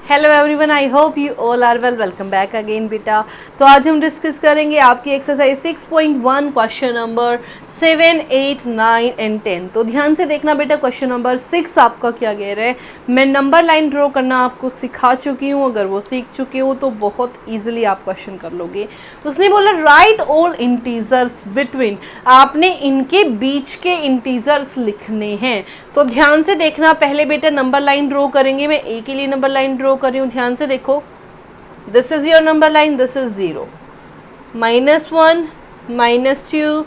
Hello everyone, I hope you all are well. Welcome back again बेटा। तो आज हम डिस्कस करेंगे आपकी एक्सरसाइज 6.1 क्वेश्चन नंबर 7, 8, 9 एंड 10। तो ध्यान से देखना बेटा, क्वेश्चन नंबर 6 आपका क्या कह रहा है। मैं नंबर लाइन ड्रॉ करना आपको सिखा चुकी हूँ, अगर वो सीख चुके हो तो बहुत ईजिली आप क्वेश्चन कर लोगे। उसने बोला राइट ऑल इंटीजर्स बिटवीन, आपने इनके बीच के इंटीजर्स लिखने हैं। तो ध्यान से देखना, पहले बेटा नंबर लाइन ड्रॉ करेंगे। मैं ए के लिए नंबर लाइन ड्रॉ कर रही हूँ, ध्यान से देखो। This is your number line, this is 0, -1, -2,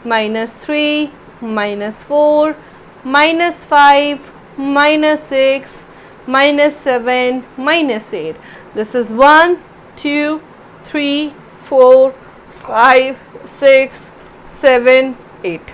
-3, -4, -5, -6, -7, -8. This is 1, 2, 3, 4, 5, 6, 7, 8।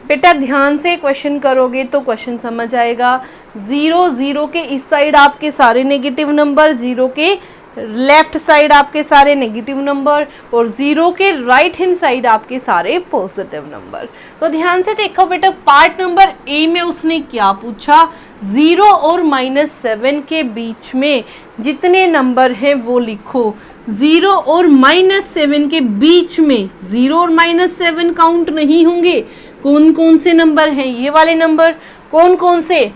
बेटा ध्यान से क्वेश्चन करोगे तो क्वेश्चन समझ आएगा। 0, 0 के इस साइड आपके सारे नेगेटिव नंबर, 0 के लेफ्ट साइड आपके सारे नेगेटिव नंबर और 0 के राइट हैंड साइड आपके सारे पॉजिटिव नंबर। तो ध्यान से देखो बेटा, पार्ट नंबर ए में उसने क्या पूछा, 0 और -7 के बीच में जितने नंबर हैं वो लिखो। 0 और -7 के बीच में 0 और -7 काउंट नहीं होंगे। कौन कौन से नंबर हैं? ये वाले नंबर कौन कौन से?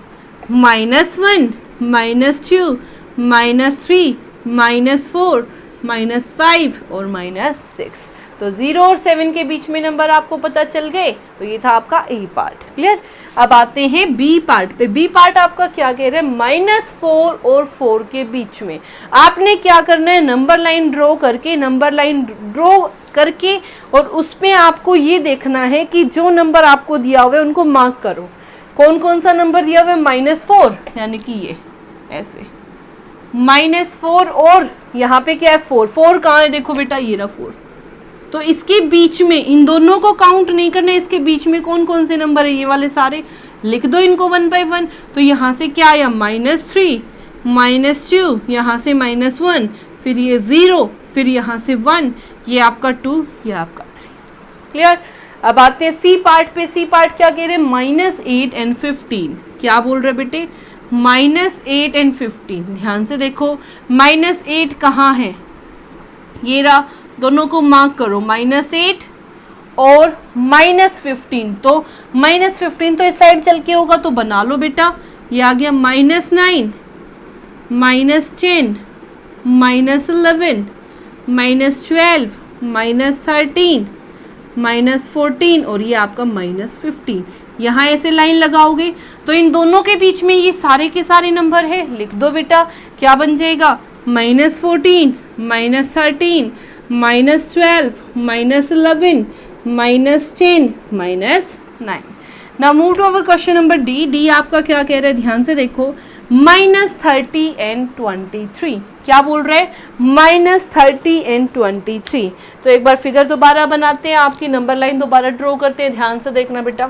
-1, -2, -3, -4, -5 और -6। तो 0 और 7 के बीच में नंबर आपको पता चल गए। तो ये था आपका ए पार्ट, क्लियर। अब आते हैं बी पार्ट पे। बी पार्ट आपका क्या कह रहे हैं, -4 और 4 के बीच में आपने क्या करना है, नंबर लाइन ड्रॉ करके, नंबर लाइन ड्रॉ करके और उस पे आपको ये देखना है कि जो नंबर आपको दिया हुआ है उनको मार्क करो। कौन कौन सा नंबर दिया हुआ है? -4, यानी कि ये ऐसे -4 और यहाँ पे क्या है 4। 4 कहाँ है? देखो बेटा ये रहा 4। तो इसके बीच में इन दोनों को काउंट नहीं करना है, इसके बीच में कौन कौन से नंबर है? ये वाले सारे लिख दो इनको 1 by 1। तो यहाँ से क्या आया, -3, -2, यहाँ से -1, फिर ये 0, फिर यहाँ से 1, ये आपका 2, ये आपका 3, क्लियर। अब आते हैं सी पार्ट पे। सी पार्ट क्या कह रहे हैं, -8 and 15। क्या बोल रहे बेटे, -8 and 15। ध्यान से देखो, -8 कहाँ है? ये रहा, दोनों को मार्क करो, -8 और -15। तो -15 तो इस साइड चल के होगा, तो बना लो बेटा। ये आ गया -9, -10, -11, -12, -13, -14 और ये आपका -15। यहाँ ऐसे लाइन लगाओगे तो इन दोनों के बीच में ये सारे के सारे नंबर है, लिख दो बेटा। क्या बन जाएगा, -14, -13, -12, -11, -10, -9। Now move to our question number D. D आपका क्या कह रहा है, ध्यान से देखो, -30 and 23। क्या बोल रहे हैं, -30 and 23। तो एक बार फिगर दोबारा बनाते हैं, आपकी नंबर लाइन दोबारा ड्रॉ करते हैं। ध्यान से देखना बेटा,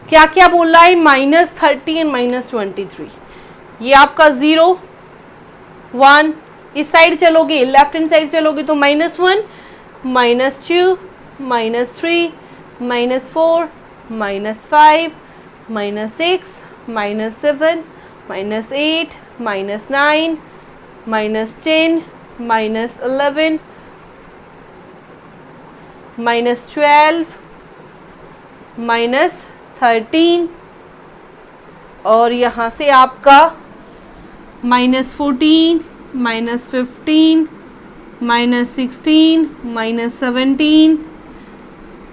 क्या क्या बोल रहा है, -30 and -23। ये आपका 0, 1, इस साइड चलोगे, लेफ्ट हैंड साइड चलोगे तो -1, -2, -3, -4, -5, -6, -7, -8, -9, -10, -11, -12, -13 और यहाँ से आपका -14, -15, -16, -17,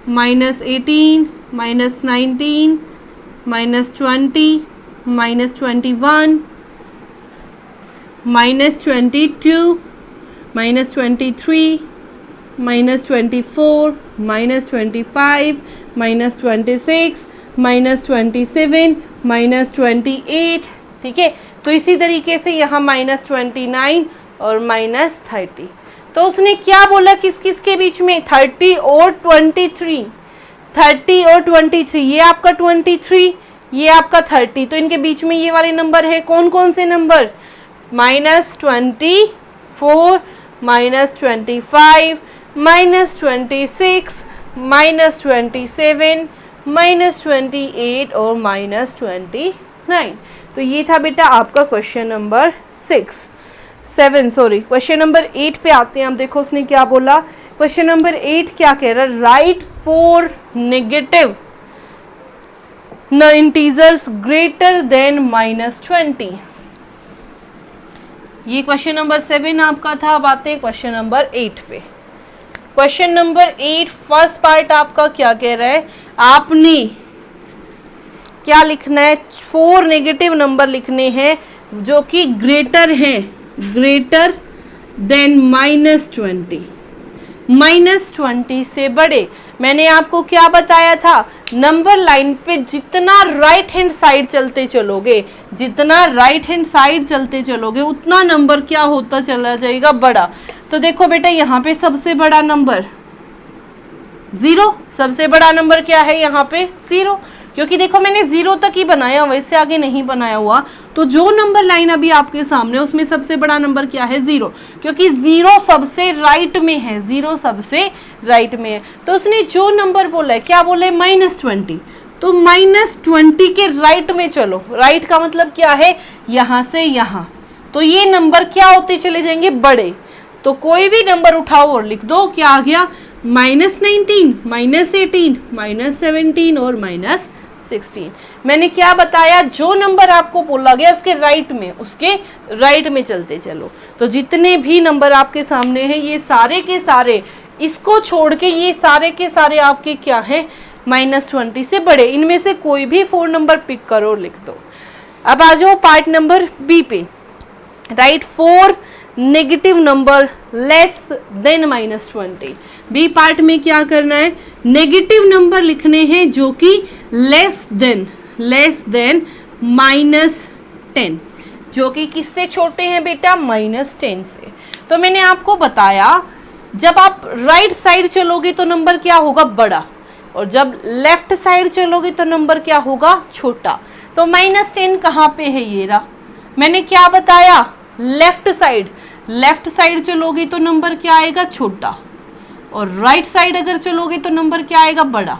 -18, -19, -20, -21, -22, -23, -24, -25, -26, -27, -28। ठीक है, तो इसी तरीके से यहाँ -29 और -30। तो उसने क्या बोला, किस किस के बीच में, 30 और 23। 30 और 23, ये आपका 23, ये आपका 30। तो इनके बीच में ये वाले नंबर है, कौन कौन से नंबर, -24, -25, -26, -27, -28 और -29। 9। तो ये था बेटा आपका question number 7 sorry, question number 8 पे आते हैं। आप देखो उसने क्या बोला, क्वेश्चन नंबर 8 क्या कह रहा है, right 4 negative integers greater than -20। ये क्वेश्चन नंबर 7 आपका था। अब आते हैं क्वेश्चन नंबर 8 पे। क्वेश्चन नंबर 8 फर्स्ट पार्ट आपका क्या कह रहा है, आपने क्या लिखना है, 4 नेगेटिव नंबर लिखने हैं जो कि ग्रेटर हैं, ग्रेटर देन -20, -20 से बड़े। मैंने आपको क्या बताया था, नंबर लाइन पे जितना राइट हैंड साइड चलते चलोगे, जितना राइट हैंड साइड चलते चलोगे उतना नंबर क्या होता चला जाएगा, बड़ा। तो देखो बेटा यहाँ पे सबसे बड़ा नंबर 0, सबसे बड़ा नंबर क्या है यहाँ पे 0, क्योंकि देखो मैंने 0 तक ही बनाया, वैसे आगे नहीं बनाया हुआ। तो जो नंबर लाइन अभी आपके सामने उसमें सबसे बड़ा नंबर क्या है 0, क्योंकि 0 सबसे राइट में है, 0 सबसे राइट में है। तो उसने जो नंबर बोला है, क्या बोला है, -20, तो -20 के राइट में चलो। राइट का मतलब क्या है, यहाँ से यहाँ, तो ये नंबर क्या होते चले जाएंगे, बड़े। तो कोई भी नंबर उठाओ और लिख दो, क्या आ गया, -19, -18, -17 और -16। मैंने क्या बताया, जो नंबर आपको बोला गया उसके राइट में, उसके राइट में चलते चलो। तो जितने भी नंबर आपके सामने हैं ये सारे के सारे, इसको छोड़ के ये सारे के सारे आपके क्या हैं, -20 से बड़े। इनमें से कोई भी 4 नंबर पिक करो और लिख दो। अब आ जाओ पार्ट नंबर बी पे, right 4 negative number less than -20। B part में क्या करना है, नेगेटिव नंबर लिखने हैं जो कि लेस देन -10, जो कि किससे छोटे हैं बेटा, -10 से। तो मैंने आपको बताया जब आप राइट साइड चलोगे तो नंबर क्या होगा, बड़ा, और जब लेफ्ट साइड चलोगे तो नंबर क्या होगा, छोटा। तो -10 कहाँ पे है, ये रहा। मैंने क्या बताया, लेफ्ट साइड चलोगे तो नंबर क्या आएगा, छोटा, और राइट साइड अगर चलोगे तो नंबर क्या आएगा, बड़ा।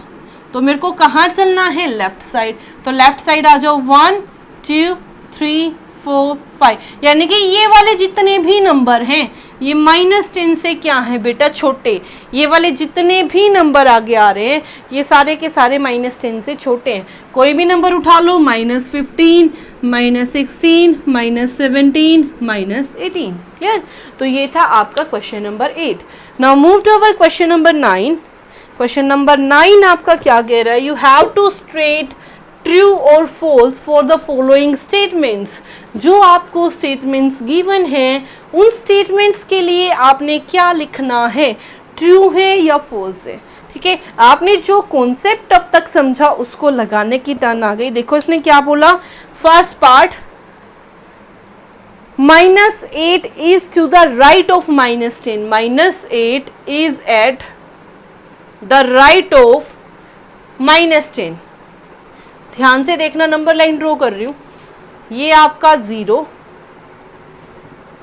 तो मेरे को कहाँ चलना है, लेफ्ट साइड। तो लेफ्ट साइड आ जाओ, 1 2 3 4 5, यानी कि ये वाले जितने भी नंबर हैं ये -10 से क्या है बेटा, छोटे। ये वाले जितने भी नंबर आगे आ रहे हैं ये सारे के सारे -10 से छोटे हैं। कोई भी नंबर उठा लो, -15, -16, -17, -18, क्लियर। तो ये था आपका question number 8। Now move to our question number 9। Question number 9 आपका क्या कह रहा है, you have to state true और false for the following statements. जो आपको स्टेटमेंट्स गिवन हैं उन स्टेटमेंट्स के लिए आपने क्या लिखना है, ट्रू है या फॉल्स है। ठीक है, आपने जो कॉन्सेप्ट अब तक समझा उसको लगाने की टर्न आ गई। देखो इसने क्या बोला, first part, -8 is to the right of -10, -8 is at the right of -10। ध्यान से देखना, नंबर लाइन ड्रॉ कर रही हूँ, ये आपका 0,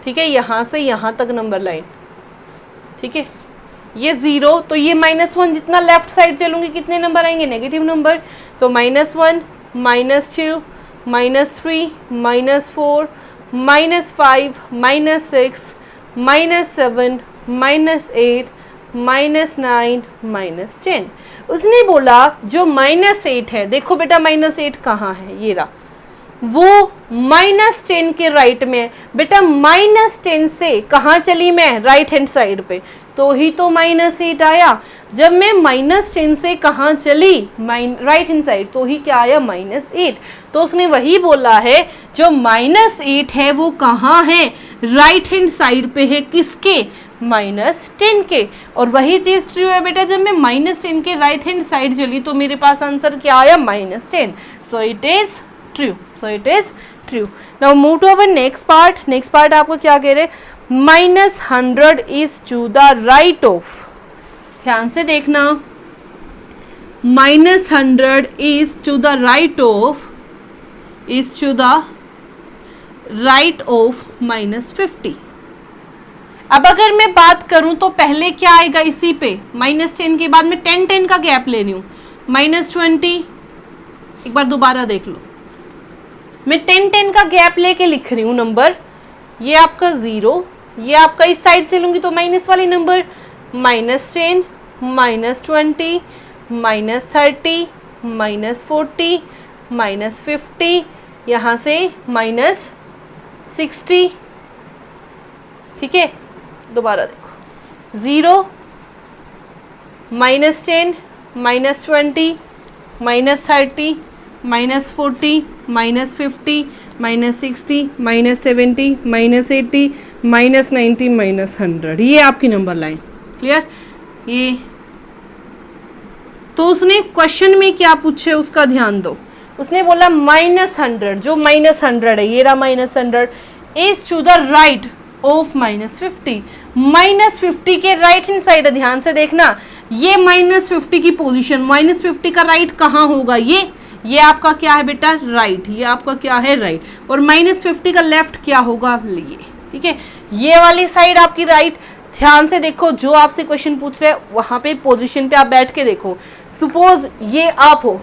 ठीक है, यहाँ से यहाँ तक नंबर लाइन, ठीक है, ये 0, तो ये -1, जितना लेफ्ट साइड चलूंगी कितने नंबर आएंगे, नेगेटिव नंबर। तो -1, -2, -3, -4, -5, -6, -7, -8, -9, -10। उसने बोला जो -8 है, देखो बेटा -8 कहाँ है, ये रहा, वो -10 के राइट में है। बेटा -10 से कहाँ चली मैं, राइट हैंड साइड पे, तो ही तो -8 आया। जब मैं -10 से कहाँ चली, राइट हैंड साइड, तो ही क्या आया, -8। तो उसने वही बोला है जो -8 है वो कहाँ है, राइट हैंड साइड पे है, किसके, -10 के। और वही चीज ट्रू है बेटा, जब मैं -10 के राइट हैंड साइड चली तो मेरे पास आंसर क्या आया, -10। So it is true, so it is true. Now move to our next part. Next part आपको क्या कह रहे, -100 is to the right of, ध्यान से देखना, -100 is to the right of, is to the right of -50। अब अगर मैं बात करूं तो पहले क्या आएगा इसी पे, -10 के बाद में 10 का गैप ले रही हूं, -20, एक बार दोबारा देख लो, मैं 10 का गैप लेके लिख रही हूँ नंबर। ये आपका 0, ये आपका इस साइड चलूंगी तो माइनस वाली नंबर, -10, -20, -30, -40, -50, यहाँ से -60। ठीक है, दोबारा देखो, 0, -10, -20, -30, -40, -50, -60, -70, -80, -90, -100, ये आपकी नंबर लाइन। क्लियर? ये तो उसने क्वेश्चन में क्या पूछे उसका ध्यान दो। उसने बोला -100, जो -100 है, ये रहा -100, is to the right of -50। -50 के राइट हैंड साइड, ध्यान से देखना, ये -50 की पोजीशन, -50 का राइट कहाँ होगा, ये आपका क्या है बेटा, राइट, ये आपका क्या है, राइट, और -50 का लेफ्ट क्या होगा, ये। ठीक है, ये वाली साइड आपकी राइट। ध्यान से देखो, जो आपसे क्वेश्चन पूछ रहे हैं वहां पे पोजीशन पे आप बैठ के देखो। सपोज ये आप हो,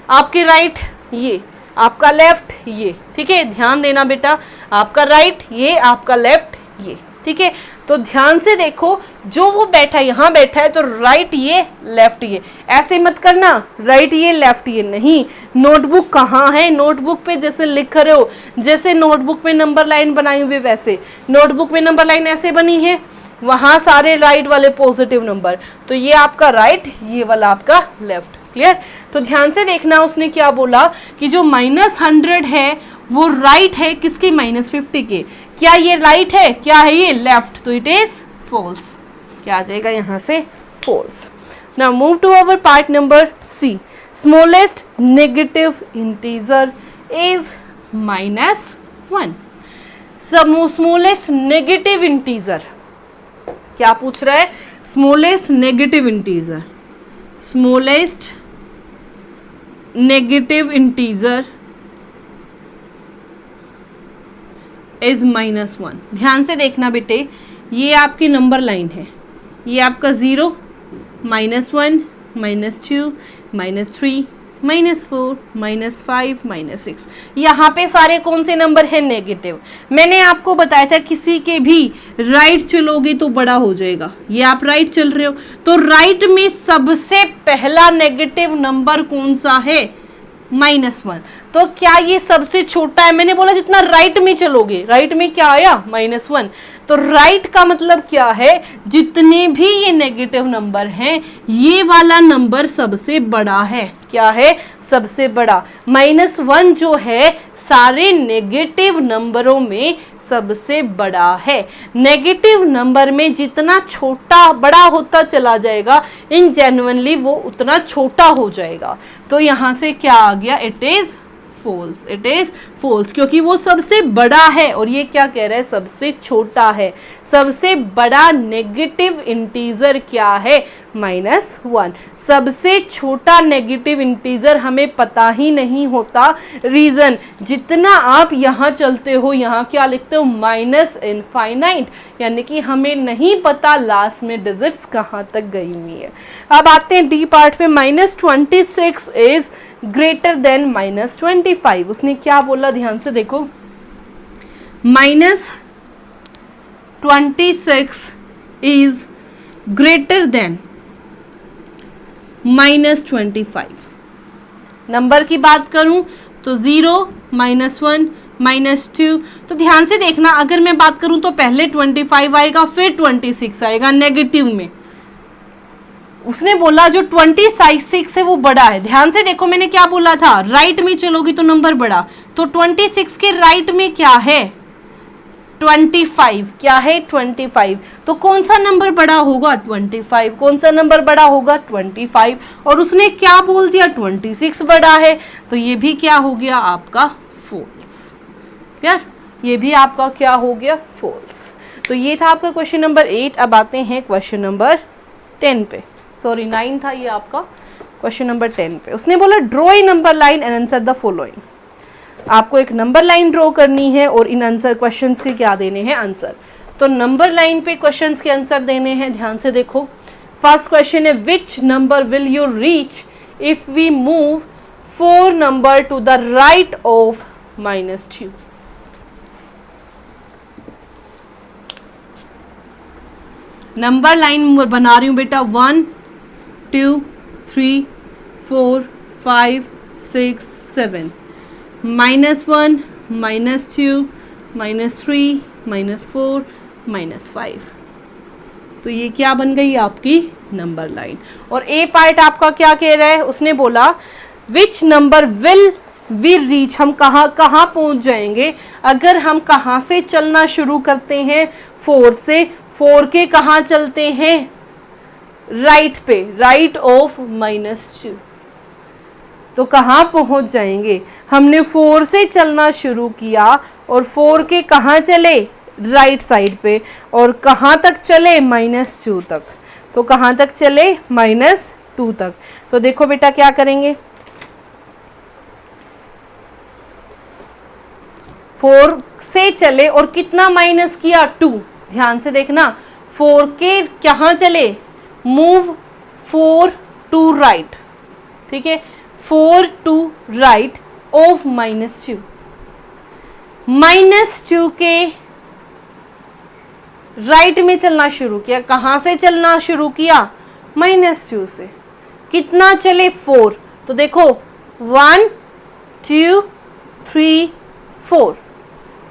आपके राइट ये, आपका लेफ्ट ये। ठीक है, ध्यान देना बेटा, आपका राइट ये, आपका लेफ्ट ये। ठीक है, तो ध्यान से देखो, जो वो बैठा है, यहाँ बैठा है तो राइट ये, लेफ्ट ये। ऐसे मत करना राइट ये लेफ्ट ये, नहीं। नोटबुक कहाँ है, नोटबुक पे जैसे लिख रहे हो, जैसे नोटबुक में नंबर लाइन बनाई हुई वैसे, नोटबुक में नंबर लाइन ऐसे बनी है, वहाँ सारे राइट वाले पॉजिटिव नंबर, तो ये आपका राइट, ये वाला आपका लेफ्ट। क्लियर? तो ध्यान से देखना, उसने क्या बोला कि जो -100 है वो राइट है किसके, -50 के। क्या ये राइट है, क्या है ये लेफ्ट, तो इट इज फॉल्स। क्या आ जाएगा यहाँ से, false. Now move to our part number C. Smallest negative integer is -1। Smallest negative integer क्या पूछ रहा है, smallest negative integer, smallest negative integer is -1। ध्यान से देखना बेटे, ये आपकी नंबर लाइन है, ये आपका 0, -1, -2, -3, -4, -5, -6। यहाँ पे सारे कौन से नंबर हैं, नेगेटिव। मैंने आपको बताया था किसी के भी राइट चलोगे तो बड़ा हो जाएगा। ये आप राइट चल रहे हो तो राइट में सबसे पहला नेगेटिव नंबर कौन सा है, -1। तो क्या ये सबसे छोटा है, मैंने बोला जितना राइट में चलोगे, राइट में क्या आया, -1। तो राइट का मतलब क्या है, जितने भी ये नेगेटिव नंबर हैं, ये वाला नंबर सबसे बड़ा है। क्या है, सबसे बड़ा। -1 जो है सारे नेगेटिव नंबरों में सबसे बड़ा है। नेगेटिव नंबर में जितना छोटा बड़ा होता चला जाएगा, इन जेन्युइनली वो उतना छोटा हो जाएगा। तो यहाँ से क्या आ गया, it is false, it is false, क्योंकि वो सबसे बड़ा है और ये क्या कह रहा है, सबसे छोटा है। सबसे बड़ा नेगेटिव इंटीजर क्या है, -1। सबसे छोटा नेगेटिव इंटीजर हमें पता ही नहीं होता। रीजन, जितना आप यहाँ चलते हो, यहाँ क्या लिखते हो, -इनफाइनाइट, यानी कि हमें नहीं पता लास्ट में डिजिट्स कहाँ तक गई हुई है। अब आते हैं डी पार्ट पे। -26 इज ग्रेटर देन -25। उसने क्या बोला, ध्यान से देखो, -26 इज ग्रेटर देन -25। नंबर की बात करूं तो 0, -1, -2। तो ध्यान से देखना, अगर मैं बात करूं तो पहले 25 आएगा, फिर 26 आएगा नेगेटिव में। उसने बोला जो 26 है वो बड़ा है। ध्यान से देखो, मैंने क्या बोला था, राइट में चलोगी तो नंबर बड़ा, तो 26 के राइट में क्या है, 25। क्या है, 25। तो कौन सा नंबर बड़ा होगा, 25। कौन सा नंबर बड़ा होगा, 25। और उसने क्या बोल दिया, 26 बड़ा है, तो ये भी क्या हो गया आपका, फॉल्स। यार ये भी आपका क्या हो गया, फॉल्स। तो ये था आपका क्वेश्चन नंबर 8। अब आते हैं क्वेश्चन नंबर 10 पे, सॉरी 9 था ये आपका, क्वेश्चन नंबर 10 पे। उसने बोला draw a number line and answer the following. आपको एक नंबर लाइन ड्रॉ करनी है और इन आंसर क्वेश्चंस के क्या देने हैं, आंसर। तो नंबर लाइन पे क्वेश्चंस के आंसर देने हैं। ध्यान से देखो, फर्स्ट क्वेश्चन है which number will you reach if we move 4 number to the right of -2। Number line बना रही हूँ बेटा, 1 2 3 4 5 6 7, -1 -2 -3 -4 -5। तो ये क्या बन गई आपकी नंबर लाइन। और ए पार्ट आपका क्या कह रहा है, उसने बोला which number will we reach, हम कहाँ कहाँ पहुँच जाएंगे अगर हम कहाँ से चलना शुरू करते हैं, 4 से। 4 के कहाँ चलते हैं, राइट पे, राइट ऑफ -2। तो कहाँ पहुँच जाएंगे, हमने 4 से चलना शुरू किया और 4 के कहाँ चले, राइट साइड पे, और कहाँ तक चले, -2 तक। तो कहाँ तक चले, -2 तक। तो देखो बेटा क्या करेंगे, 4 से चले और कितना माइनस किया, 2। ध्यान से देखना, 4 के कहाँ चले, मूव 4 टू राइट, ठीक है, 4 टू राइट ऑफ -2। -2 के राइट में चलना शुरू किया, कहाँ से चलना शुरू किया, -2 से। कितना चले, 4। तो देखो 1 2 3 4,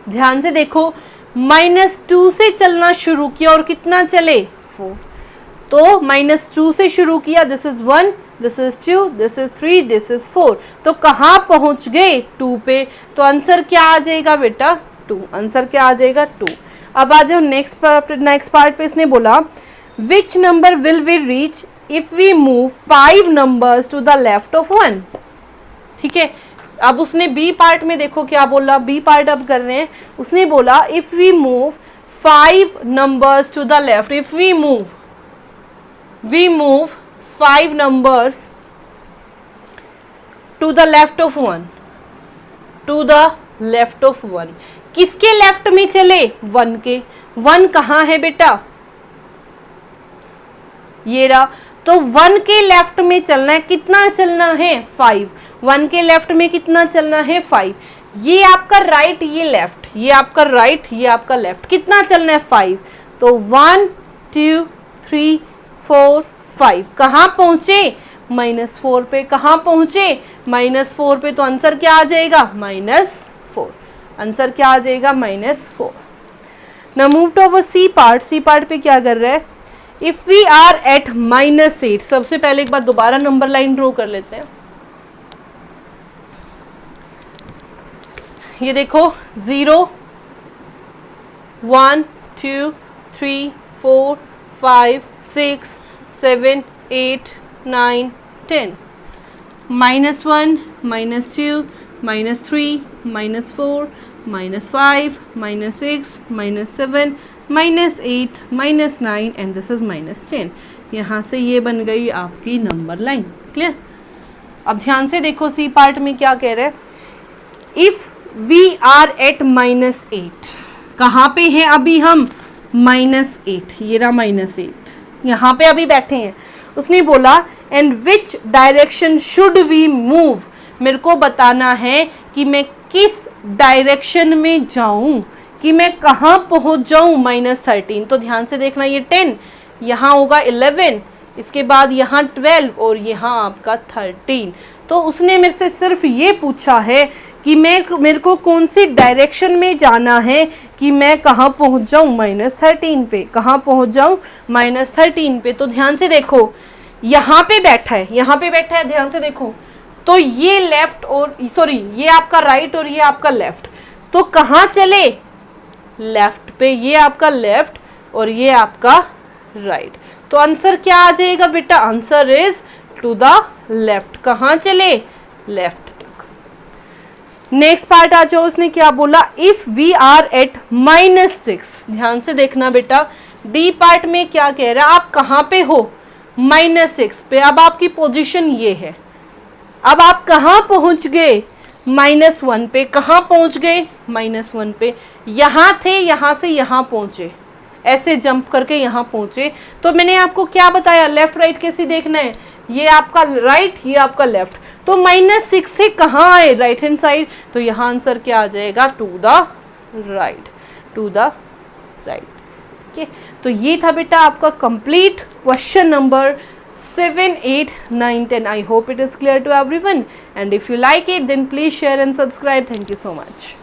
ध्यान से देखो, -2 से चलना शुरू किया और कितना चले, 4। तो -2 से शुरू किया, this is 1, this is 2, this is 3, this is 4। तो कहाँ पहुंच गए, 2 पे। तो आंसर क्या आ जाएगा बेटा, 2। आंसर क्या आ जाएगा, 2। अब आ जाओ नेक्स्ट पार्ट पे। इसने बोला which number will we reach if we move 5 numbers to the left of 1। ठीक है, अब उसने बी पार्ट में देखो क्या बोला, बी पार्ट अब कर रहे हैं। उसने बोला if we move 5 numbers to the left, if we move 5 numbers to the left of 1, to the left of 1। किसके लेफ्ट में चले, 1 के। 1 कहाँ है बेटा, ये रहा। तो 1 के लेफ्ट में चलना है, कितना चलना है, 5। 1 के लेफ्ट में कितना चलना है, 5। ये आपका राइट, ये लेफ्ट, ये आपका राइट, ये आपका लेफ्ट, कितना चलना है, 5। तो 1 2 3 4 5, कहाँ पहुंचे, -4 पे। कहाँ पहुंचे, -4 पे। तो आंसर क्या आ जाएगा, -4। आंसर क्या आ जाएगा, -4। Now move to our C part. C part पे क्या कर रहा है, इफ वी आर एट -8। सबसे पहले एक बार दोबारा नंबर लाइन ड्रॉ कर लेते हैं। ये देखो 0 1 2 3 4 5 6 7 8 9 10, -1 -2 -3 -4 -5 -6 -7 -8 -9 एंड दिस इज -10। यहाँ से ये बन गई आपकी नंबर लाइन। क्लियर। अब ध्यान से देखो सी पार्ट में क्या कह रहा है, इफ वी आर एट -8। कहाँ पे हैं अभी हम, -8। ये रहा -8, यहाँ पे अभी बैठे हैं। उसने बोला and which direction should we move, मेरे को बताना है कि मैं किस डायरेक्शन में जाऊं, कि मैं कहाँ पहुंच जाऊं, -13। तो ध्यान से देखना, ये 10, यहाँ होगा 11, इसके बाद यहाँ 12 और यहाँ आपका 13। तो उसने मेरे से सिर्फ ये पूछा है कि मेरे को कौन सी डायरेक्शन में जाना है कि मैं कहाँ पहुँच जाऊँ, -13 पे। कहाँ पहुँच जाऊँ, -13 पे। तो ध्यान से देखो, यहाँ पे बैठा है, यहाँ पे बैठा है, ध्यान से देखो। तो ये लेफ्ट और सॉरी ये आपका राइट और ये आपका लेफ्ट। तो कहाँ चले, लेफ्ट पे। ये आपका लेफ्ट और ये आपका राइट। तो आंसर क्या आ जाएगा बेटा, answer is to the left. कहाँ चले, लेफ्ट तक। नेक्स्ट पार्ट आ जाओ। उसने क्या बोला, इफ वी आर एट -6। ध्यान से देखना बेटा, डी पार्ट में क्या कह रहा है, आप कहाँ पे हो, -6 पे। अब आपकी पोजीशन ये है, अब आप कहाँ पहुंच गए, -1 पे। कहाँ पहुंच गए, -1 पे। यहाँ थे, यहाँ से यहाँ पहुंचे, ऐसे जंप करके यहाँ पहुंचे। तो मैंने आपको क्या बताया, लेफ्ट राइट कैसे देखना है, ये आपका राइट, ये आपका लेफ्ट। तो -6 से कहाँ आए, राइट हैंड साइड, तो यहाँ आंसर क्या आ जाएगा, to the right, to the right. ठीक है, तो ये था बेटा आपका complete question number 7, 8, 9, 10. I hope it is clear to everyone, and if you like it then please share and subscribe. Thank you so much.